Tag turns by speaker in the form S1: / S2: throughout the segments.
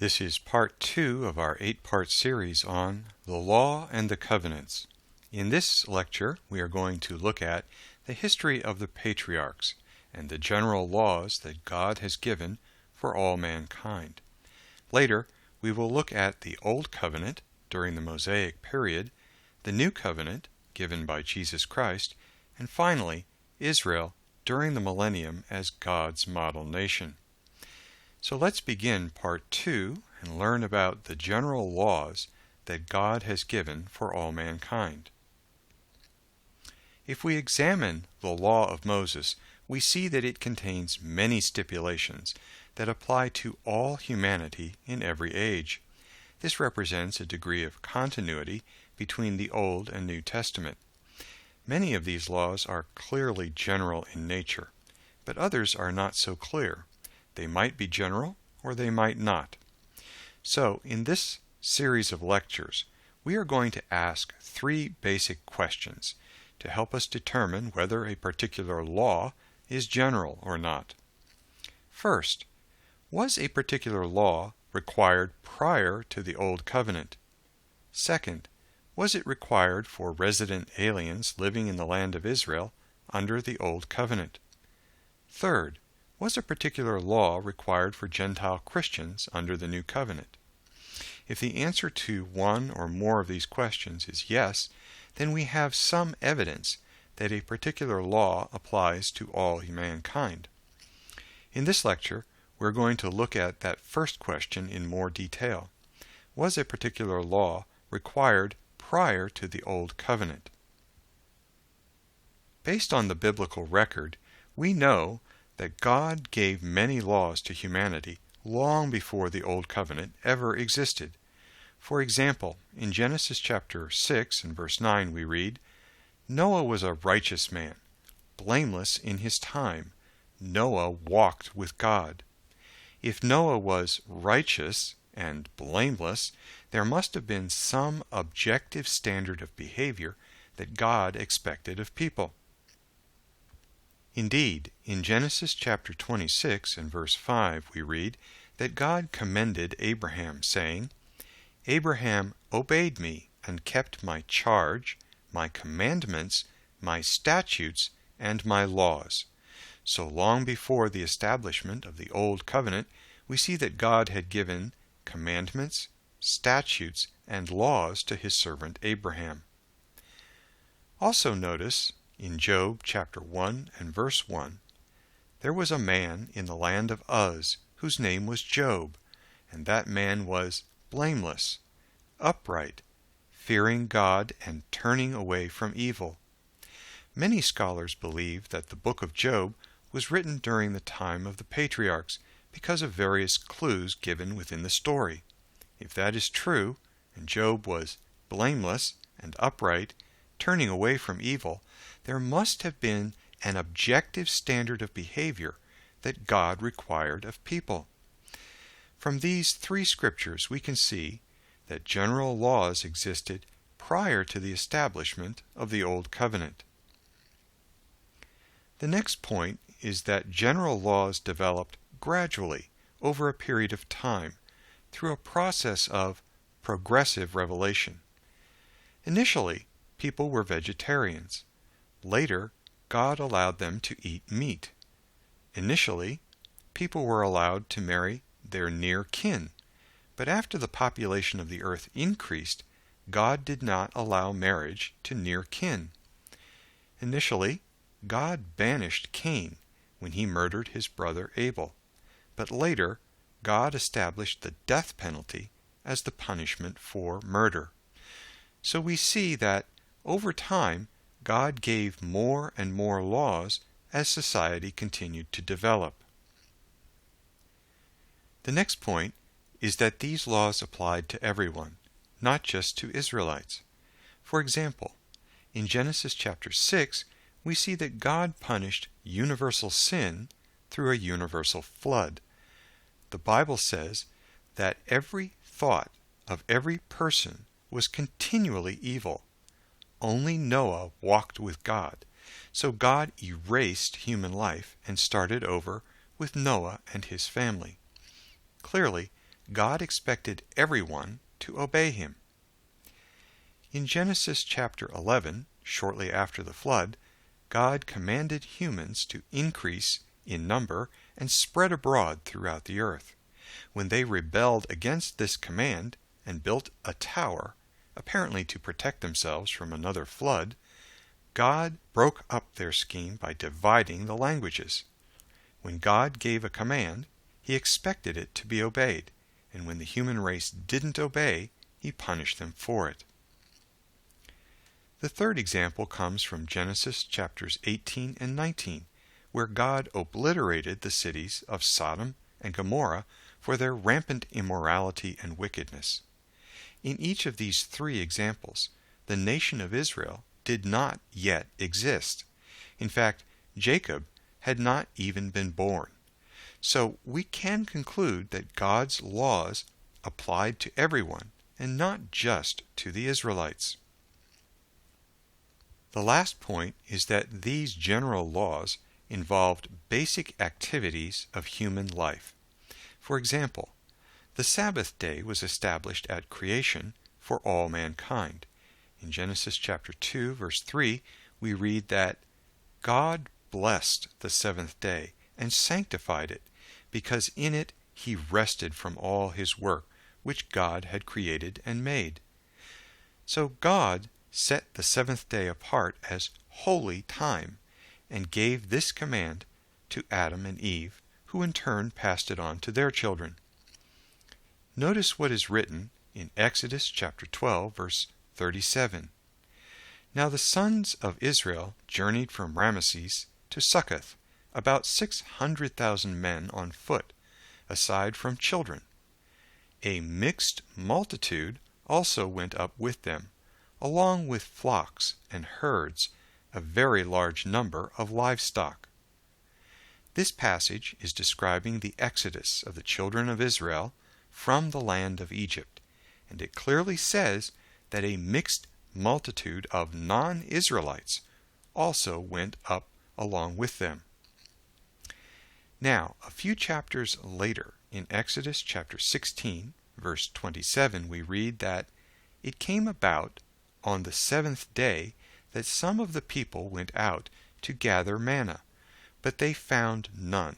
S1: This is part 2 of our 8-part series on the Law and the Covenants. In this lecture, we are going to look at the history of the Patriarchs and the general laws that God has given for all mankind. Later, we will look at the Old Covenant during the Mosaic period, the New Covenant given by Jesus Christ, and finally, Israel during the millennium as God's model nation. So let's begin part 2 and learn about the general laws that God has given for all mankind. If we examine the law of Moses, we see that it contains many stipulations that apply to all humanity in every age. This represents a degree of continuity between the Old and New Testament. Many of these laws are clearly general in nature, but others are not so clear. They might be general or they might not. So, in this series of lectures, we are going to ask 3 basic questions to help us determine whether a particular law is general or not. First, was a particular law required prior to the Old Covenant? Second, was it required for resident aliens living in the land of Israel under the Old Covenant? Third, was a particular law required for Gentile Christians under the New Covenant? If the answer to one or more of these questions is yes, then we have some evidence that a particular law applies to all mankind. In this lecture, we're going to look at that first question in more detail. Was a particular law required prior to the Old Covenant? Based on the biblical record, we know that God gave many laws to humanity long before the Old Covenant ever existed. For example, in Genesis chapter 6 and verse 9 we read, "Noah was a righteous man, blameless in his time. Noah walked with God." If Noah was righteous and blameless, there must have been some objective standard of behavior that God expected of people. Indeed, in Genesis chapter 26 and verse 5 we read that God commended Abraham, saying, "Abraham obeyed me and kept my charge, my commandments, my statutes, and my laws." So long before the establishment of the Old Covenant, we see that God had given commandments, statutes, and laws to his servant Abraham. Also notice in Job chapter 1 and verse 1, "There was a man in the land of Uz, whose name was Job, and that man was blameless, upright, fearing God and turning away from evil." Many scholars believe that the book of Job was written during the time of the Patriarchs because of various clues given within the story. If that is true, and Job was blameless and upright, turning away from evil, there must have been an objective standard of behavior that God required of people. From these 3 scriptures we can see that general laws existed prior to the establishment of the Old Covenant. The next point is that general laws developed gradually over a period of time through a process of progressive revelation. Initially, people were vegetarians. Later, God allowed them to eat meat. Initially, people were allowed to marry their near kin, but after the population of the earth increased, God did not allow marriage to near kin. Initially, God banished Cain when he murdered his brother Abel, but later, God established the death penalty as the punishment for murder. So we see that, over time, God gave more and more laws as society continued to develop. The next point is that these laws applied to everyone, not just to Israelites. For example, in Genesis chapter 6, we see that God punished universal sin through a universal flood. The Bible says that every thought of every person was continually evil. Only Noah walked with God, so God erased human life and started over with Noah and his family. Clearly, God expected everyone to obey him. In Genesis chapter 11, shortly after the flood, God commanded humans to increase in number and spread abroad throughout the earth. When they rebelled against this command and built a tower, apparently to protect themselves from another flood, God broke up their scheme by dividing the languages. When God gave a command, he expected it to be obeyed, and when the human race didn't obey, he punished them for it. The third example comes from Genesis chapters 18 and 19, where God obliterated the cities of Sodom and Gomorrah for their rampant immorality and wickedness. In each of these three examples, the nation of Israel did not yet exist. In fact, Jacob had not even been born. So we can conclude that God's laws applied to everyone and not just to the Israelites. The last point is that these general laws involved basic activities of human life. For example, the Sabbath day was established at creation for all mankind. In Genesis chapter 2, verse 3, we read that God blessed the seventh day and sanctified it, because in it he rested from all his work which God had created and made. So God set the seventh day apart as holy time and gave this command to Adam and Eve, who in turn passed it on to their children. Notice what is written in Exodus chapter 12, verse 37. Now the sons of Israel journeyed from Ramesses to Succoth, about 600,000 men on foot, aside from children. A mixed multitude also went up with them, along with flocks and herds, a very large number of livestock. This passage is describing the exodus of the children of Israel from the land of Egypt, and it clearly says that a mixed multitude of non-Israelites also went up along with them. Now, a few chapters later, in Exodus chapter 16, verse 27, we read that it came about on the seventh day that some of the people went out to gather manna, but they found none.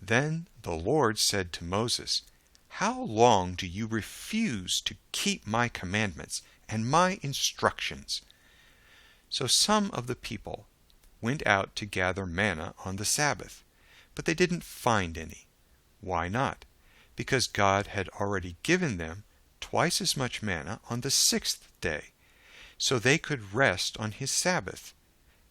S1: Then the Lord said to Moses, "How long do you refuse to keep my commandments and my instructions?" So some of the people went out to gather manna on the Sabbath, but they didn't find any. Why not? Because God had already given them twice as much manna on the sixth day, so they could rest on his Sabbath.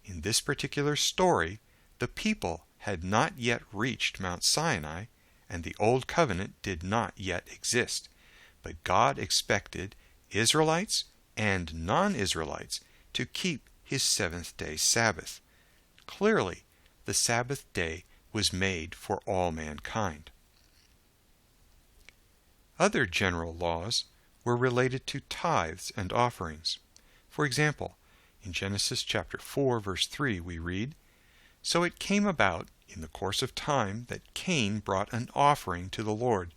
S1: In this particular story, the people had not yet reached Mount Sinai, and the Old Covenant did not yet exist. But God expected Israelites and non-Israelites to keep his seventh-day Sabbath. Clearly, the Sabbath day was made for all mankind. Other general laws were related to tithes and offerings. For example, in Genesis chapter 4, verse 3, we read, "So it came about in the course of time that Cain brought an offering to the Lord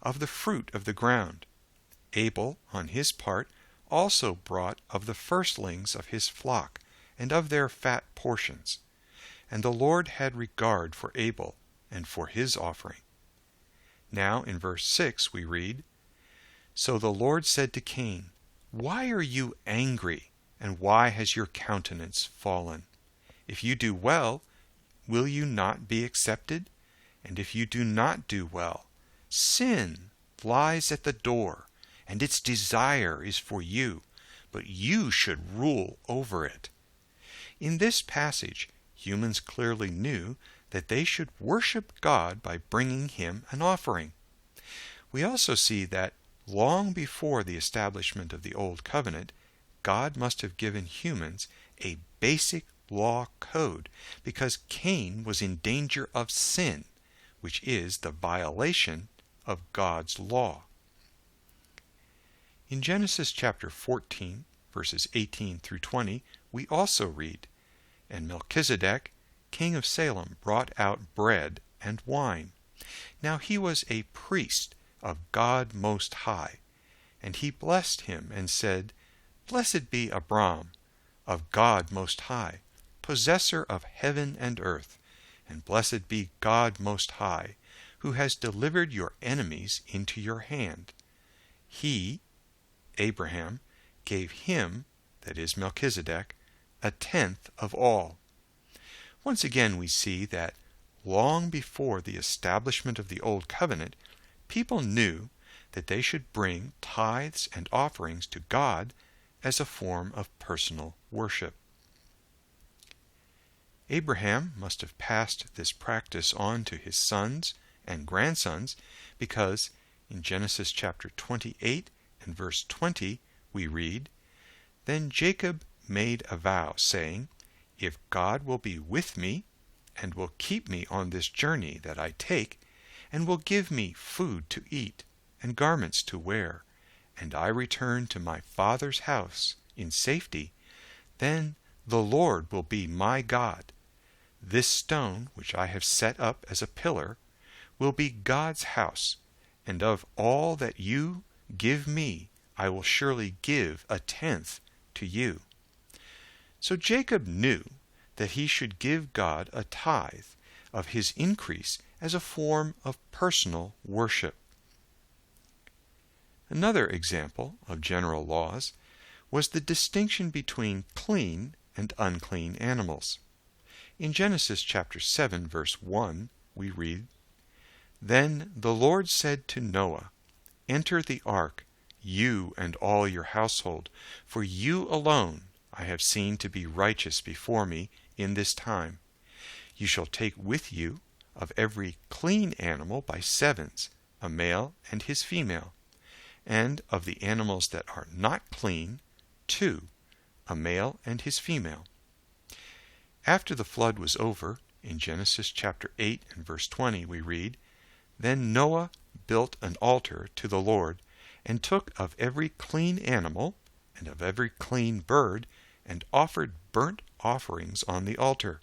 S1: of the fruit of the ground. Abel, on his part, also brought of the firstlings of his flock and of their fat portions. And the Lord had regard for Abel and for his offering." Now in verse 6 we read, "So the Lord said to Cain, 'Why are you angry, and why has your countenance fallen? If you do well, will you not be accepted? And if you do not do well, sin lies at the door, and its desire is for you, but you should rule over it.'" In this passage, humans clearly knew that they should worship God by bringing him an offering. We also see that long before the establishment of the Old Covenant, God must have given humans a basic law code, because Cain was in danger of sin, which is the violation of God's law. In Genesis chapter 14, verses 18 through 20, we also read, "And Melchizedek, king of Salem, brought out bread and wine. Now he was a priest of God Most High. And he blessed him and said, Blessed be Abram, of God Most High, possessor of heaven and earth, and blessed be God Most High, who has delivered your enemies into your hand. He, Abraham, gave him, that is Melchizedek, a tenth of all. Once again we see that long before the establishment of the Old Covenant, people knew that they should bring tithes and offerings to God as a form of personal worship. Abraham must have passed this practice on to his sons and grandsons because in Genesis chapter 28 and verse 20 we read, Then Jacob made a vow, saying, If God will be with me, and will keep me on this journey that I take, and will give me food to eat, and garments to wear, and I return to my father's house in safety, then the Lord will be my God. This stone, which I have set up as a pillar, will be God's house, and of all that you give me, I will surely give a tenth to you. So Jacob knew that he should give God a tithe of his increase as a form of personal worship. Another example of general laws was the distinction between clean and unclean animals. In Genesis chapter 7, verse 1, we read, Then the Lord said to Noah, Enter the ark, you and all your household, for you alone I have seen to be righteous before me in this time. You shall take with you of every clean animal by sevens, a male and his female, and of the animals that are not clean, 2, a male and his female. After the flood was over, in Genesis chapter 8 and verse 20 we read, Then Noah built an altar to the Lord, and took of every clean animal, and of every clean bird, and offered burnt offerings on the altar.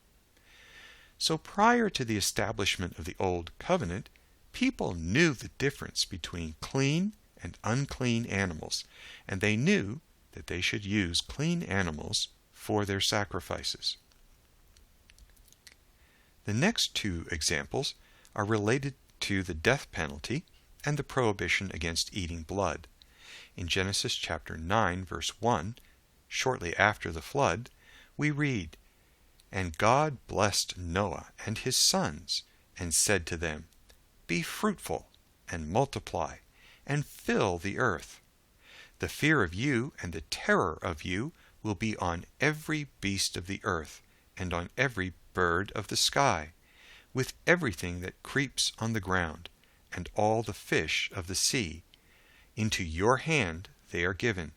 S1: So prior to the establishment of the Old Covenant, people knew the difference between clean and unclean animals, and they knew that they should use clean animals for their sacrifices. The next two examples are related to the death penalty and the prohibition against eating blood. In Genesis chapter 9, verse 1, shortly after the flood, we read, And God blessed Noah and his sons, and said to them, Be fruitful, and multiply, and fill the earth. The fear of you and the terror of you will be on every beast of the earth, and on every bird of the sky, with everything that creeps on the ground, and all the fish of the sea. Into your hand they are given.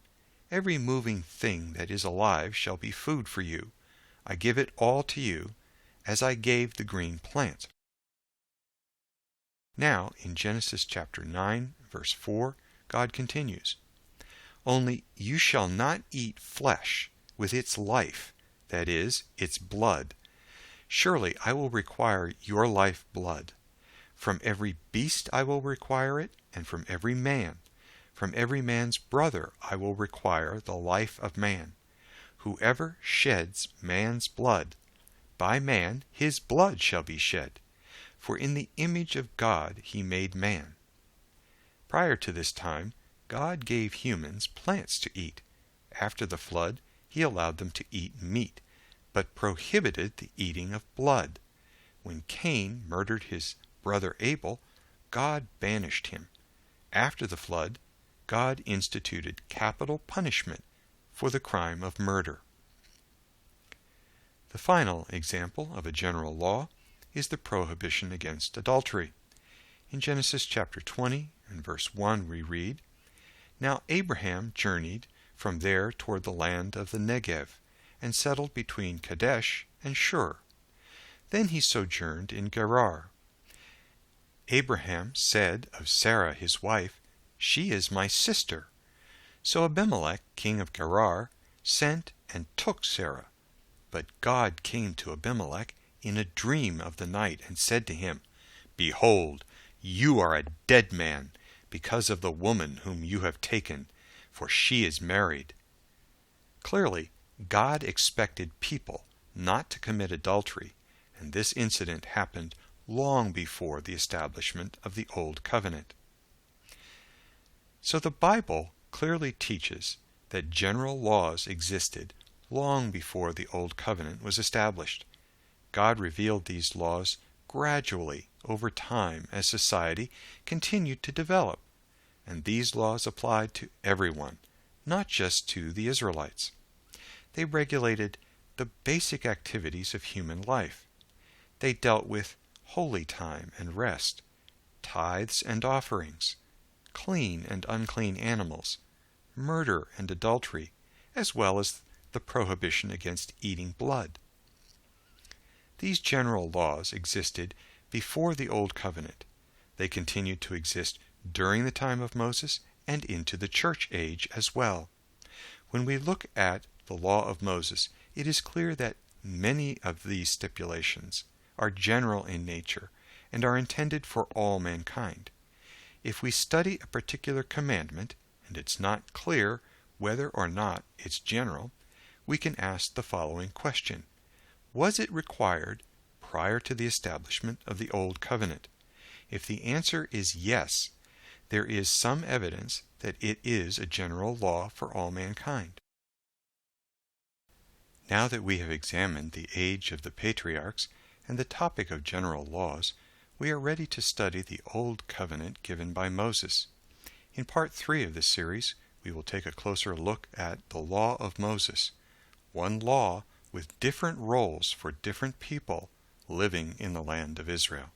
S1: Every moving thing that is alive shall be food for you. I give it all to you, as I gave the green plant. Now, in Genesis chapter 9, verse 4, God continues, Only you shall not eat flesh with its life, that is, its blood. Surely I will require your life blood. From every beast I will require it, and from every man. From every man's brother I will require the life of man. Whoever sheds man's blood, by man his blood shall be shed. For in the image of God he made man. Prior to this time, God gave humans plants to eat. After the flood, he allowed them to eat meat, but prohibited the eating of blood. When Cain murdered his brother Abel, God banished him. After the flood, God instituted capital punishment for the crime of murder. The final example of a general law is the prohibition against adultery. In Genesis chapter 20 and verse 1 we read, Now Abraham journeyed from there toward the land of the Negev, and settled between Kadesh and Shur. Then he sojourned in Gerar. Abraham said of Sarah his wife, She is my sister. So Abimelech, king of Gerar, sent and took Sarah. But God came to Abimelech in a dream of the night, and said to him, Behold, you are a dead man, because of the woman whom you have taken, for she is married." Clearly, God expected people not to commit adultery, and this incident happened long before the establishment of the Old Covenant. So the Bible clearly teaches that general laws existed long before the Old Covenant was established. God revealed these laws gradually over time as society continued to develop, and these laws applied to everyone, not just to the Israelites. They regulated the basic activities of human life. They dealt with holy time and rest, tithes and offerings, clean and unclean animals, murder and adultery, as well as the prohibition against eating blood. These general laws existed before the Old Covenant. They continued to exist during the time of Moses and into the church age as well. When we look at the law of Moses, it is clear that many of these stipulations are general in nature and are intended for all mankind. If we study a particular commandment, and it's not clear whether or not it's general, we can ask the following question: was it required prior to the establishment of the Old Covenant? If the answer is yes, there is some evidence that it is a general law for all mankind. Now that we have examined the age of the Patriarchs and the topic of general laws, we are ready to study the Old Covenant given by Moses. In Part 3 of this series, we will take a closer look at the Law of Moses, one law with different roles for different people living in the land of Israel.